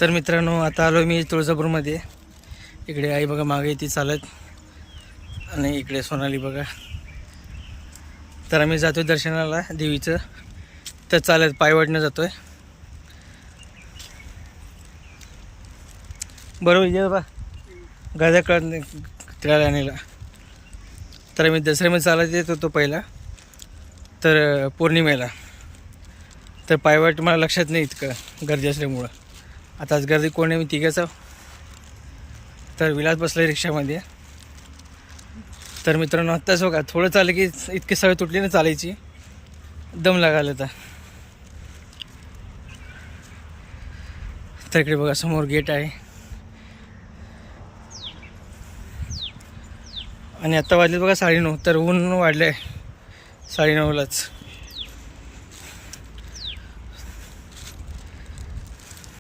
तर मित्रांनो आता आलो मी तुळजापूरमध्ये. इकडे आई बघा मागे ती चालत आणि इकडे सोनाली बघा. तर आम्ही जातोय दर्शनाला देवीचं. तर चालत पायवाटनं जातोय. बरोबर ये बा गाद्या कळत तिला आणायला. तर आम्ही दसऱ्यामध्ये चालत येत होतो पहिला, तर पौर्णिमेला. तर पायवाट मला लक्षात नाही इतकं गर्दी असल्यामुळं. आता आज गर्दी कोण आहे मी तिघाचा. तर विलास बसला रिक्षामध्ये. तर मित्रांनो आत्ताच बघा थोडं चाललं की इतकी सवय तुटली ना चालायची, दम लागायला. तर इकडे बघा समोर गेट आहे. आणि आत्ता वाजले बघा 9:30. तर ऊन वाढलं आहे 9:30लाच.